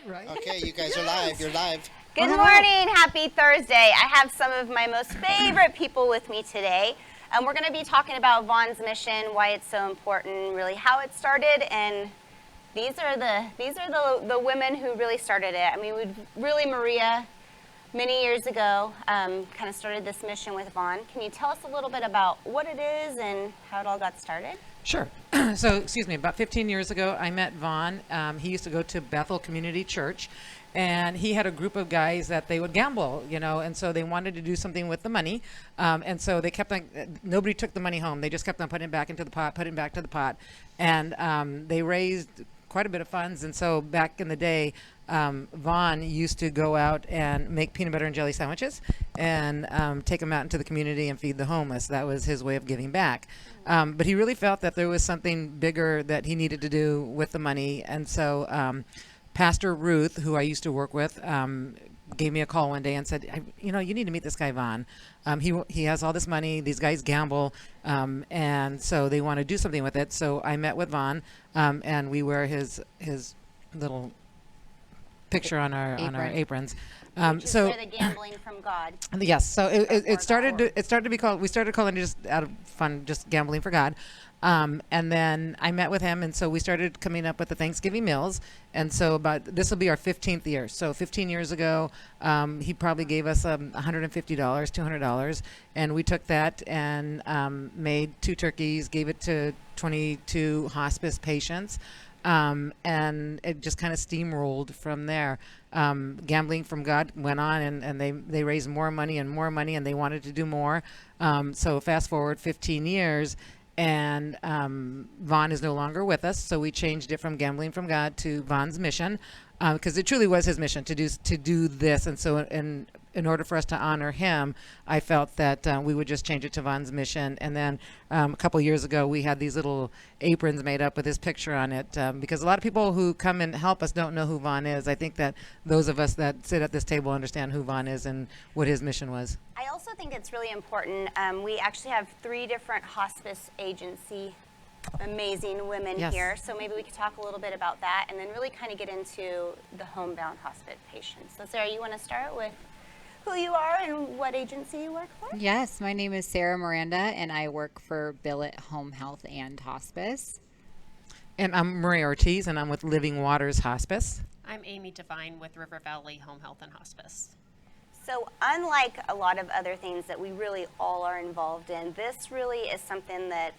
Right? Okay, you guys are live. You're live. Good morning, happy Thursday. I have some of my most favorite people with me today. We're going to be talking about Vaughn's mission, why it's so important, really how it started, and these are the women who really started it. I mean, Maria, many years ago, kind of started this mission with Vaughn. Can you tell us a little bit about what it is and how it all got started? Sure. So, about 15 years ago, I met Vaughn. He used to go to Bethel Community Church, and he had a group of guys that they would gamble, and so they wanted to do something with the money. And so they kept on, nobody took the money home. They just kept on putting it back into the pot, putting it back to the pot. And they raised quite a bit of funds. And so back in the day, Vaughn used to go out and make peanut butter and jelly sandwiches and take them out into the community and feed the homeless. That was his way of giving back. But he really felt that there was something bigger that he needed to do with the money. And so Pastor Ruth, who I used to work with, gave me a call one day and said, you need to meet this guy, Vaughn. He has all this money. These guys gamble. And so they want to do something with it. So I met with Vaughn, and we wear his little picture on our aprons. Which is for the gambling from God. Yes. So it started to be called. We started calling it just out of fun, just gambling for God. And then I met with him, and so we started coming up with the Thanksgiving meals. And so this will be our 15th year. So 15 years ago, he probably gave us $150, $200, and we took that and made 2 turkeys, gave it to 22 hospice patients. And it just kind of steamrolled from there. Gambling from God went on, and they raised more money, and they wanted to do more. So fast forward 15 years, and Vaughn is no longer with us. So we changed it from Gambling from God to Vaughn's mission, because it truly was his mission to do this. And so in order for us to honor him, I felt that we would just change it to Vaughn's mission. And then a couple years ago, we had these little aprons made up with his picture on it, because a lot of people who come and help us don't know who Vaughn is. I think that those of us that sit at this table understand who Vaughn is and what his mission was. I also think it's really important. We actually have 3 different hospice agency amazing women here, so maybe we could talk a little bit about that and then really kind of get into the homebound hospice patients. So Sarah, you want to start with who you are and what agency you work for? Yes, my name is Sara Miranda, and I work for Billet Home Health and Hospice. And I'm Maria Ortiz, and I'm with Living Waters Hospice. I'm Amy Devine with River Valley Home Health and Hospice. So unlike a lot of other things that we really all are involved in, this really is something that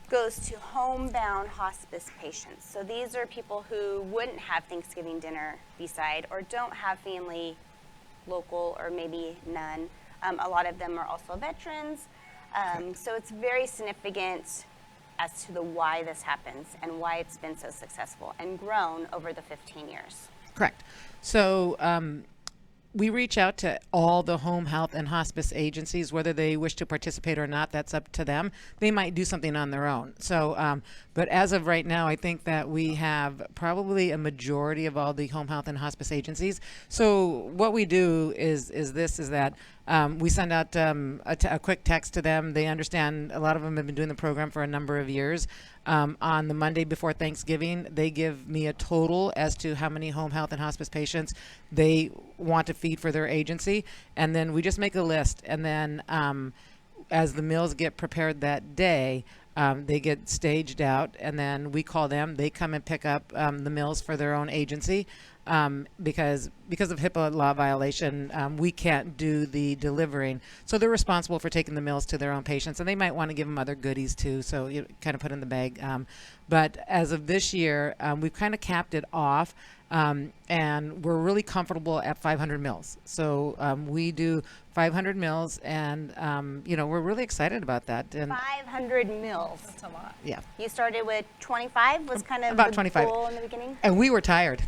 goes to homebound hospice patients. So these are people who wouldn't have Thanksgiving dinner beside or don't have family local or maybe none. A lot of them are also veterans. So it's very significant as to the why this happens and why it's been so successful and grown over the 15 years. Correct. So we reach out to all the home health and hospice agencies, whether they wish to participate or not. That's up to them. They might do something on their own. So, but as of right now, I think that we have probably a majority of all the home health and hospice agencies. So what we do is that we send out a quick text to them. They understand. A lot of them have been doing the program for a number of years. On the Monday before Thanksgiving, they give me a total as to how many home health and hospice patients they want to feed for their agency. And then we just make a list. And then as the meals get prepared that day, they get staged out. And then we call them. They come and pick up the meals for their own agency. Because of HIPAA law violation, we can't do the delivering. So they're responsible for taking the meals to their own patients, and they might want to give them other goodies too, so you kind of put in the bag. But as of this year, we've kind of capped it off, and we're really comfortable at 500 meals. So we do 500 meals, and we're really excited about that. And 500 meals. That's a lot. yeah. You started with 25 was kind of About the 25. goal in the beginning? And we were tired.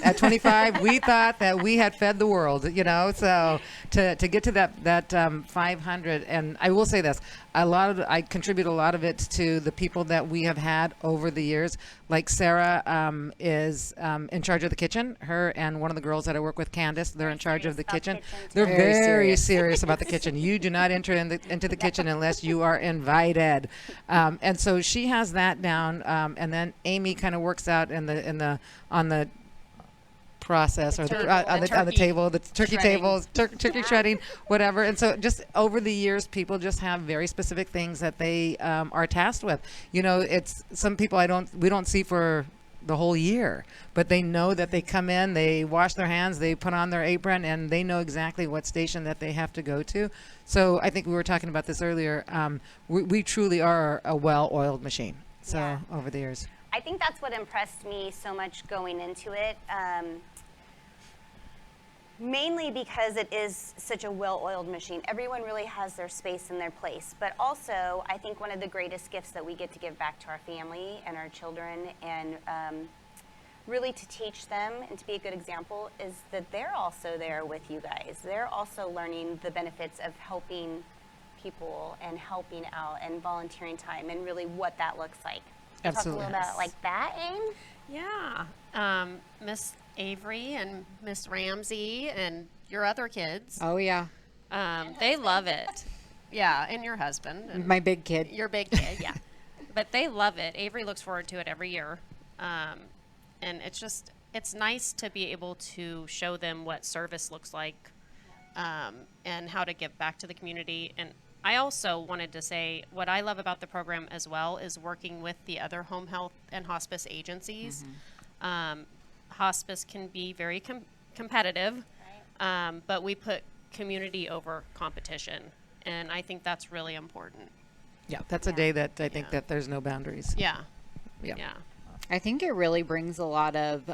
At 25, we thought that we had fed the world, so to get to that 500, and I will say this, I contribute a lot of it to the people that we have had over the years. Like Sarah is in charge of the kitchen. Her and one of the girls that I work with, Candace, they're in charge of the kitchen. They're very serious about the kitchen. You do not enter into the kitchen unless you are invited. And so she has that down. And then Amy kind of works out on the process or on the turkey table, the turkey shredding. tables, turkey shredding, whatever. And so just over the years, people just have very specific things that they are tasked with. You know, it's some people we don't see for the whole year, but they know that they come in, they wash their hands, they put on their apron, and they know exactly what station that they have to go to. So I think we were talking about this earlier. We truly are a well-oiled machine. So Yeah. over the years. I think that's what impressed me so much going into it. Mainly because it is such a well-oiled machine. Everyone really has their space and their place. But also, I think one of the greatest gifts that we get to give back to our family and our children, and really to teach them and to be a good example, is that they're also there with you guys. They're also learning the benefits of helping people and helping out and volunteering time and really what that looks like. Absolutely. Talk a little about like that, Aim? Yeah. Miss Avery and Miss Ramsey and your other kids, Oh yeah, they love it. Yeah, and your husband. And my big kid. your big kid, yeah. But they love it. Avery looks forward to it every year. And it's nice to be able to show them what service looks like, and how to give back to the community. And I also wanted to say what I love about the program as well is working with the other home health and hospice agencies. Hospice can be very competitive, but we put community over competition. And I think that's really important. Yeah, that's a day that I think that there's no boundaries. Yeah. Yeah. Yeah. I think it really brings a lot of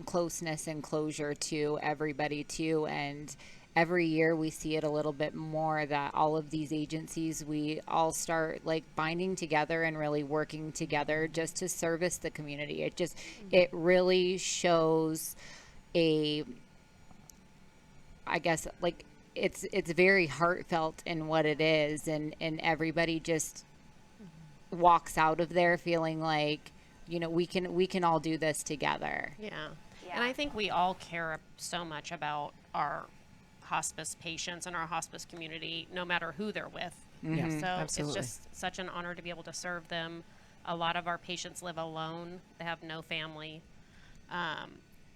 closeness and closure to everybody too, and every year we see it a little bit more that all of these agencies, we all start like binding together and really working together just to service the community. It really shows I guess like it's very heartfelt in what it is, and everybody just walks out of there feeling like, you know, we can all do this together. Yeah. Yeah. And I think we all care so much about our hospice patients and our hospice community, no matter who they're with. Yeah, So absolutely. it's just such an honor to be able to serve them. A lot of our patients live alone. They have no family.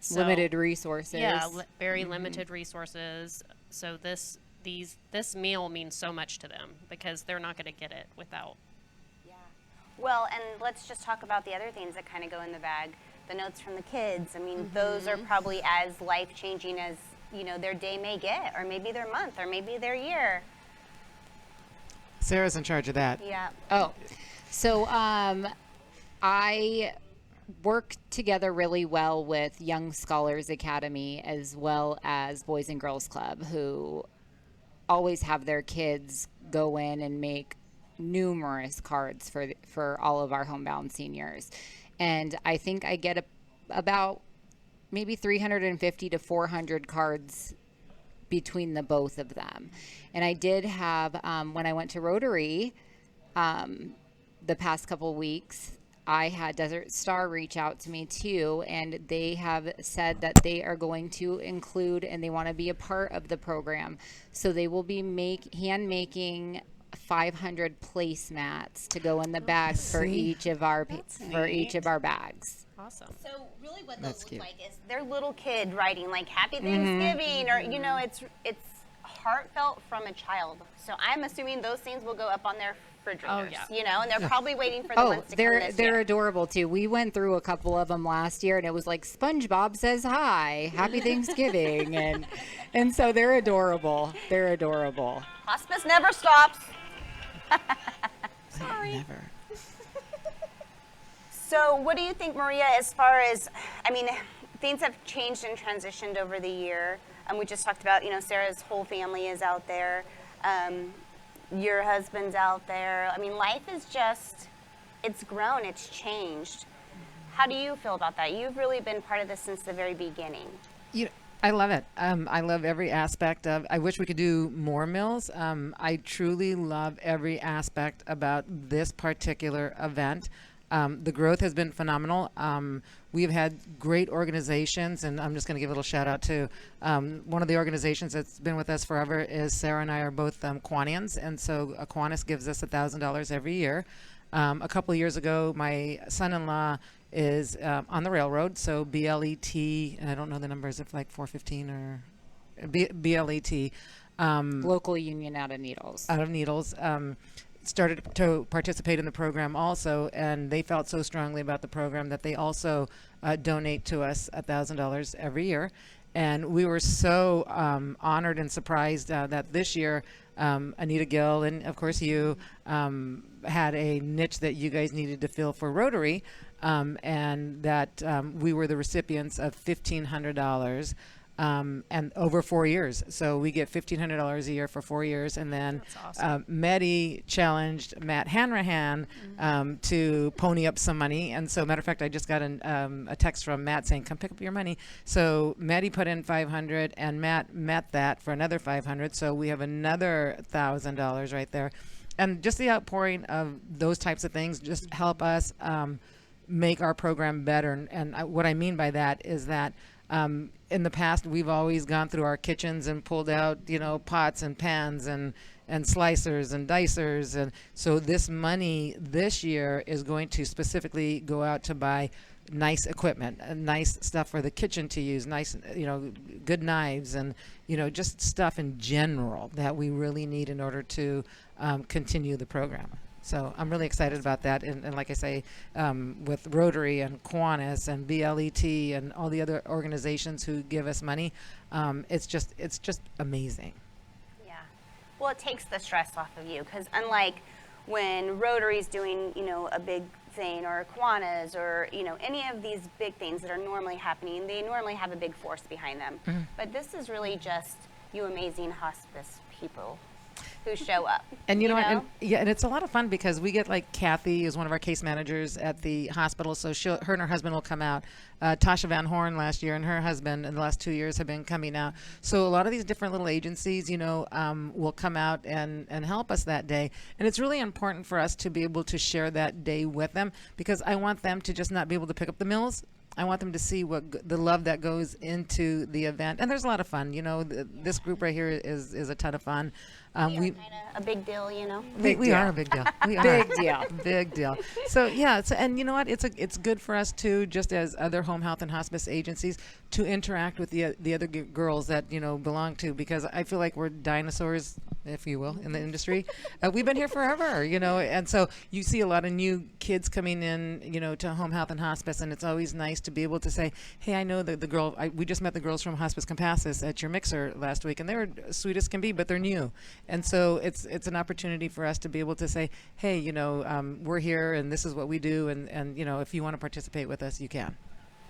So, Limited resources. Yeah, very limited resources. So this meal means so much to them because they're not going to get it without. Yeah. Well, and let's just talk about the other things that kind of go in the bag. The notes from the kids. I mean, those are probably as life-changing as, you know, their day may get, or maybe their month, or maybe their year. Sarah's in charge of that. Yeah. Oh, so I work together really well with Young Scholars Academy as well as Boys and Girls Club, who always have their kids go in and make numerous cards for all of our homebound seniors. And I think I get about maybe 350 to 400 cards between the both of them. And I did have, when I went to Rotary the past couple weeks, I had Desert Star reach out to me too, and they have said that they are going to include and they want to be a part of the program. So they will be hand making 500 placemats to go in the bags for each of our bags. Awesome. So really what That's those cute. look like is their little kid writing like Happy Thanksgiving, or, you know, it's heartfelt from a child. So I'm assuming those things will go up on their refrigerators, yeah. you know, and they're probably waiting for the ones to come this they're year. adorable too. We went through a couple of them last year, and it was like SpongeBob says hi, Happy Thanksgiving, and so they're adorable. They're adorable. Hospice never stops. Sorry. Never. So what do you think, Maria, as far as, I mean, things have changed and transitioned over the year. We just talked about, you know, Sarah's whole family is out there. Your husband's out there. I mean, life is just, it's grown, it's changed. How do you feel about that? You've really been part of this since the very beginning. You know, I love it. I love every aspect of. I wish we could do more meals. I truly love every aspect about this particular event. The growth has been phenomenal. We've had great organizations, and I'm just going to give a little shout out to one of the organizations that's been with us forever. Is Sarah and I are both Quanians, and so Aquinas gives us $1,000 every year. A couple of years ago, my son-in-law is on the railroad, so BLET, I don't know the numbers, if like 415 or BLET. Local union out of Needles. Out of Needles, started to participate in the program also, and they felt so strongly about the program that they also donate to us $1,000 every year. And we were so honored and surprised that this year Anita Gill and of course you had a niche that you guys needed to fill for Rotary, and that we were the recipients of $1,500. And over 4 years. So we get $1,500 a year for 4 years. And then That's awesome. Medi challenged Matt Hanrahan to pony up some money. And so, matter of fact, I just got a text from Matt saying, come pick up your money. So Medi put in $500 and Matt met that for another $500. So we have another $1,000 right there. And just the outpouring of those types of things just help us make our program better. And what I mean by that is that in the past, we've always gone through our kitchens and pulled out, pots and pans and slicers and dicers. And so this money this year is going to specifically go out to buy nice equipment, nice stuff for the kitchen to use, nice, good knives and, just stuff in general that we really need in order to continue the program. So I'm really excited about that. And like I say, with Rotary and Kiwanis and BLET and all the other organizations who give us money, it's just amazing. Yeah. Well, it takes the stress off of you because unlike when Rotary's doing, a big thing or Kiwanis or, any of these big things that are normally happening, they normally have a big force behind them. Mm-hmm. But this is really just you amazing hospice people who show up. And you know what? And it's a lot of fun because we get like Kathy is one of our case managers at the hospital. So her and her husband will come out. Tasha Van Horn last year and her husband in the last 2 years have been coming out. So a lot of these different little agencies, will come out and help us that day. And it's really important for us to be able to share that day with them because I want them to just not be able to pick up the meals. I want them to see the love that goes into the event. And there's a lot of fun. This group right here is a ton of fun. We a big deal, We are a big deal. We are. Big deal. Big deal. So yeah, and you know what? It's good for us too, just as other home health and hospice agencies, to interact with the other girls that belong to, because I feel like we're dinosaurs, if you will, in the industry. We've been here forever, and so you see a lot of new kids coming in, to home health and hospice, and it's always nice to be able to say, hey, I know the girl. We just met the girls from Hospice Compassus at your mixer last week, and they were sweet as can be, but they're new. And so it's an opportunity for us to be able to say, hey, we're here and this is what we do, and if you want to participate with us, you can.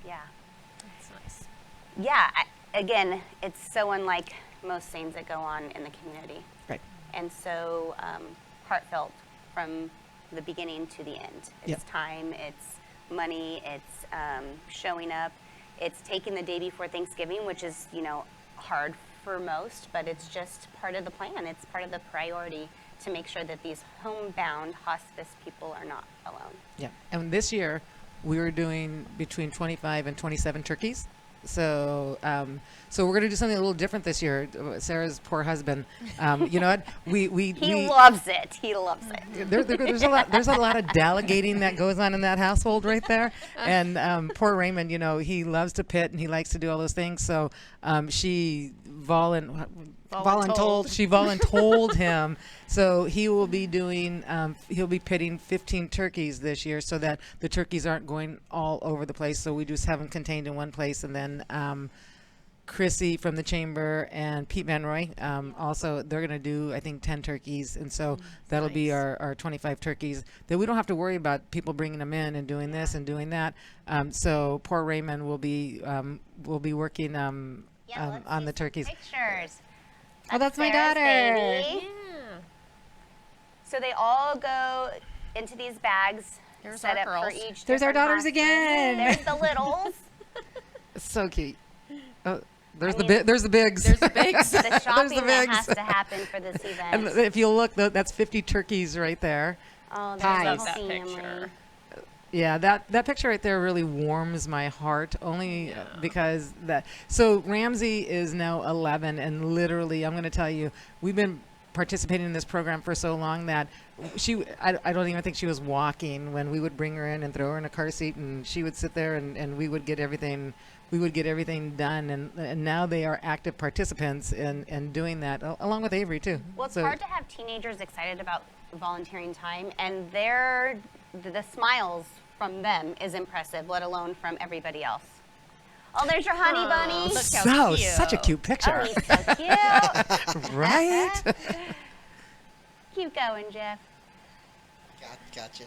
Yeah. That's nice. Yeah. Again, it's so unlike most things that go on in the community. Right. And so heartfelt from the beginning to the end. It's Yep. time, it's money, it's showing up. It's taking the day before Thanksgiving, which is, hard for most, but it's just part of the plan. It's part of the priority to make sure that these homebound hospice people are not alone. Yeah. And this year, we were doing between 25 and 27 turkeys. So we're going to do something a little different this year. Sarah's poor husband, you know what? He loves it. He loves it. There's a lot of delegating that goes on in that household right there. And poor Raymond, he loves to pit and he likes to do all those things. So she voluntold him. So he will be doing, he'll be pitting 15 turkeys this year so that the turkeys aren't going all over the place. So we just have them contained in one place. And then Chrissy from the chamber and Pete Van Roy, also, they're going to do, I think, 10 turkeys. And so that'll be our 25 turkeys that we don't have to worry about people bringing them in and doing this and doing that. So poor Raymond will be working on the turkeys. Pictures. Oh, that's my Sarah's daughter. baby. Yeah. So they all go into these bags There's set our up for girls. each. There's our different daughters hospice. again. There's the littles. So cute. Oh, there's mean, there's the bigs. There's the bigs. The shopping the that bigs. has to happen for this And event. if you look, that's 50 turkeys right there. Oh, Pies. there's Love the that family. picture. Yeah, that picture right there really warms my heart, only because that. So Ramsey is now 11, and literally, I'm going to tell you, we've been participating in this program for so long that I don't even think she was walking when we would bring her in and throw her in a car seat, and she would sit there, and we would get everything done, and now they are active participants in doing that, along with Avery too. Well, it's So- hard to have teenagers excited about volunteering time, and the smiles from them is impressive, let alone from everybody else. Oh, there's your honey bunny. Look how So cute. such a cute picture, Oh, he's so cute. right? Keep going, Jeff. Gotcha.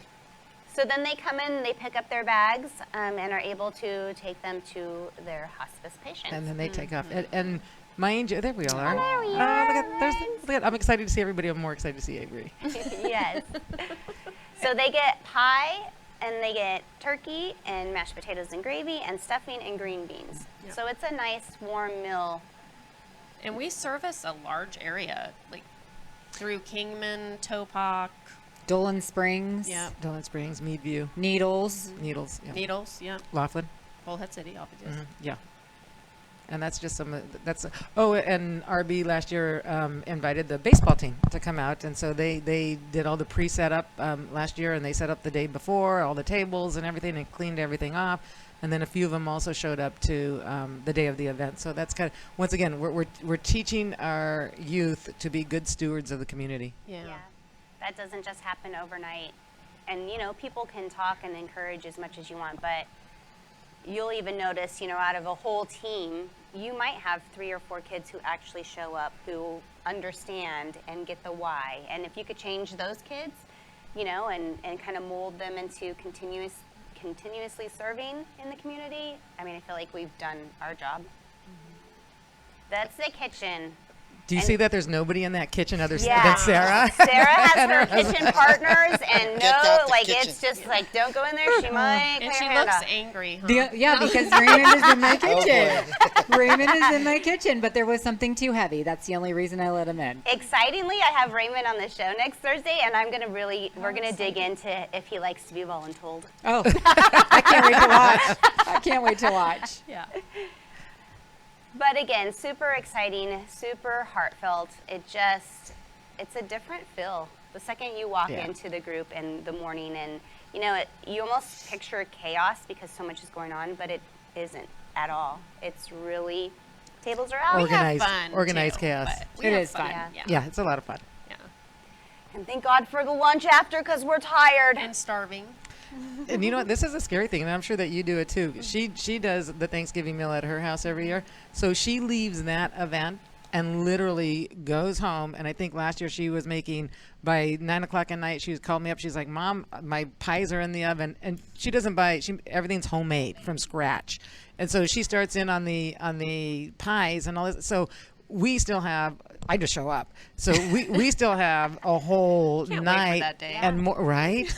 So then they come in, they pick up their bags, and are able to take them to their hospice patients. And then they take off. And my angel, there we all are. there we Oh, are, look at, I'm excited to see everybody. I'm more excited to see Avery. Yes. So they get pie, and they get turkey and mashed potatoes and gravy and stuffing and green beans. Yep. So it's a nice warm meal. And we service a large area, like through Kingman, Topak, Dolan Springs. yeah, Dolan Springs, Meadview, Needles. Needles, yeah. Needles, yeah, Laughlin. Bullhead City, obviously. Yeah. And that's just some. And RB last year invited the baseball team to come out, and so they did all the pre-setup last year, and they set up the day before all the tables and everything, and cleaned everything off. And then a few of them also showed up to the day of the event. So that's kind of, once again, we're teaching our youth to be good stewards of the community. Yeah. That doesn't just happen overnight. And, people can talk and encourage as much as you want, but you'll even notice, out of a whole team, you might have 3 or 4 kids who actually show up, who understand and get the why. And if you could change those kids, and kind of mold them into continuously serving in the community, I feel like we've done our job. That's the kitchen. Do you see that there's nobody in that kitchen other Yeah. than Sarah? Sarah has her kitchen partners, and Get out the kitchen. it's just like, don't go in there. She might And clear she her hand looks off. angry, huh? Because Raymond is in my Oh, kitchen. Raymond is in my kitchen, but there was something too heavy. That's the only reason I let him in. Excitingly, I have Raymond on the show next Thursday, and we're gonna dig into if he likes to be voluntold. Oh, I can't wait to watch. I can't wait to watch. Yeah. But again, super exciting, super heartfelt. It's a different feel. The second you walk Yeah. into the group in the morning, and you almost picture chaos because so much is going on, but it isn't at all. It's really, tables are out. Organized too, chaos. but we It have is fun. fun. Yeah. Yeah, it's a lot of fun. Yeah. And thank God for the lunch after, because we're tired. And starving. And you know what? This is a scary thing, and I'm sure that you do it too. She does the Thanksgiving meal at her house every year. So she leaves that event and literally goes home. And I think last year she was making, by 9 o'clock at night, she called me up. She's like, "Mom, my pies are in the oven." And she doesn't buy, everything's homemade from scratch. And so she starts in on the pies and all this. So we still have, I just show up. So we still have a whole Can't wait for night that day. and more, right?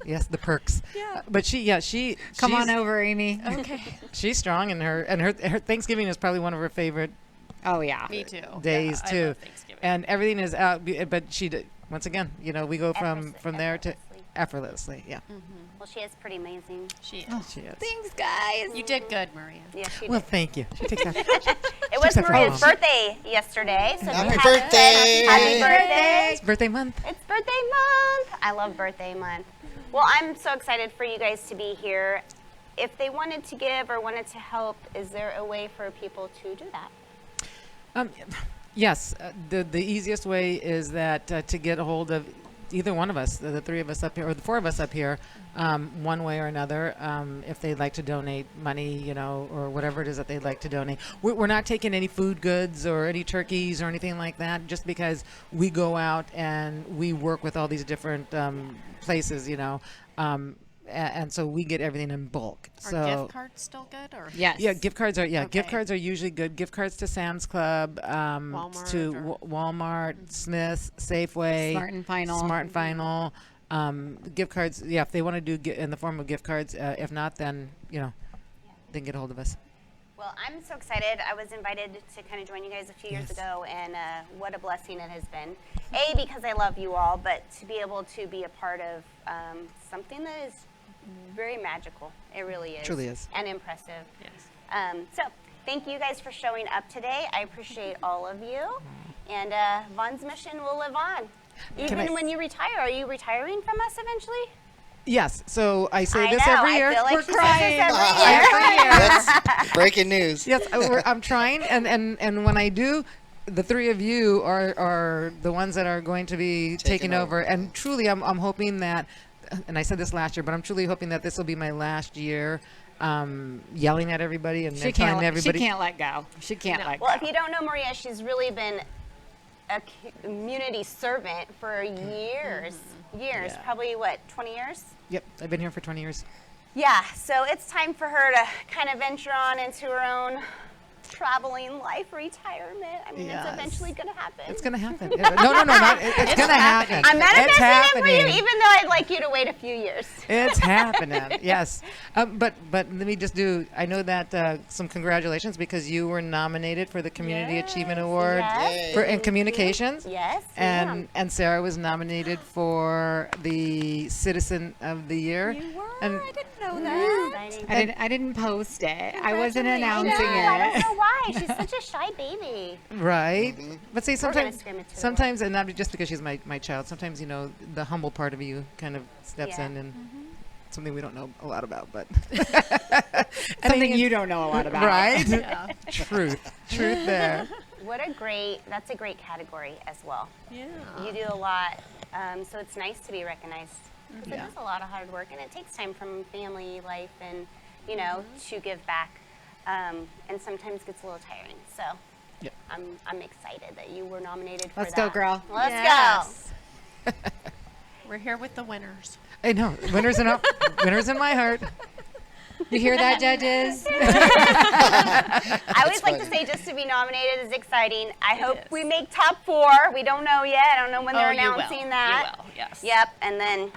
Yes, the perks. Yeah. But Come she's- on over, Amy. Okay. She's strong, and her Thanksgiving is probably one of her favorite Oh, yeah. Me too. days Yeah, I too. love Thanksgiving. And everything is out, but once again, we go from there to Effortlessly. effortlessly. Yeah, Well, she is pretty amazing. She is. she is. Thanks, guys. You did good, Maria. Yeah, she Well, did. thank you. She takes that. It was except for Maria's mom. birthday yesterday. So Happy we haven't birthday. said Happy birthday. It's birthday month. It's birthday month. I love birthday month. Well, I'm so excited for you guys to be here. If they wanted to give or wanted to help, is there a way for people to do that? Yes, the easiest way is that to get a hold of either one of us, the 3 of us up here, or the 4 of us up here, one way or another, if they'd like to donate money, or whatever it is that they'd like to donate. We're not taking any food goods or any turkeys or anything like that, just because we go out and we work with all these different places, and so we get everything in bulk. Are So gift cards still good? Or Yes. yeah, gift cards are gift Okay. cards are usually good. Gift cards to Sam's Club, Walmart to or- Walmart, Smith's, Safeway, Smart and Final. Smart and Final. Gift cards, yeah, if they want to do in the form of gift cards. If not, then then get a hold of us. Well, I'm so excited. I was invited to kind of join you guys a few years Yes. ago, and what a blessing it has been. A, because I love you all, but to be able to be a part of something that is very magical. It really is. Truly is. And impressive. Yes. So thank you guys for showing up today. I appreciate all of you. And Vaughn's mission will live on. Even I- when you retire, are you retiring from us eventually? Yes. So I say I this know, every I year. feel like We're she says crying. this every year. That's breaking news. Yes, I'm trying, and when I do, the three of you are the ones that are going to be taking over. And truly, I'm hoping that, and I said this last year, but I'm truly hoping that this will be my last year yelling at everybody and She telling can't. everybody. She can't let go. She can't No. let go. Well, if you don't know Maria, she's really been a community servant for years. Years, Yeah. probably what, 20 years? Yep, I've been here for 20 years. Yeah, so it's time for her to kind of venture on into her own traveling life, retirement. I mean, Yes. it's eventually going to happen. It's gonna happen. Yeah, no, not. It's gonna happen. I'm It's manifesting it for you, happening. even though I'd like you to wait a few years. It's happening. Yes, but let me just do. I know that some congratulations because you were nominated for the Community Achievement Award yes. for in communications. Yes, ma'am. And Sarah was nominated for the Citizen of the Year. You were? And I didn't know that. I didn't post it. I wasn't I announcing know, I don't it. know why. She's such a shy baby. right, but see, We're gonna sometimes, scream it to the sometimes, and not just because she's my child. Sometimes the humble part of you kind of steps Yeah. in and. Something we don't know a lot about, but Something you don't know a lot about. right? Yeah. Truth there. That's a great category as well. Yeah. You do a lot, so it's nice to be recognized. Because Yeah. it is a lot of hard work, and it takes time from family life and, you know, to give back, and sometimes gets a little tiring. So Yeah. I'm excited that you were nominated for Let's that. go, girl. Let's Yes. We're here with the winners. I know. Winners in my heart. You hear that, judges? I always like to say just to be nominated is exciting. I hope is. we make top 4. We don't know yet. I don't know when they're you will. announcing that. You will, yes. Yep, and then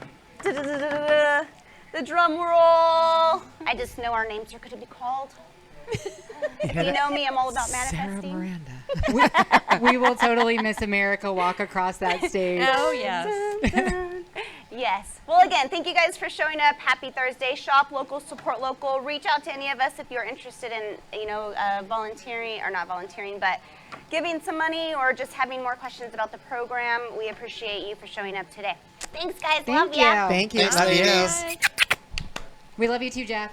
the drum roll. I just know our names are going to be called. If you know me, I'm all about Sara manifesting. Miranda. We will totally miss America walk across that stage. Oh, yes. Yes. Well, again, thank you guys for showing up. Happy Thursday. Shop local, support local. Reach out to any of us if you're interested in, volunteering, or not volunteering, but giving some money or just having more questions about the program. We appreciate you for showing up today. Thanks, guys. Thank Love ya. you. Thank you. Thanks, Love you. ladies. We love you too, Jeff.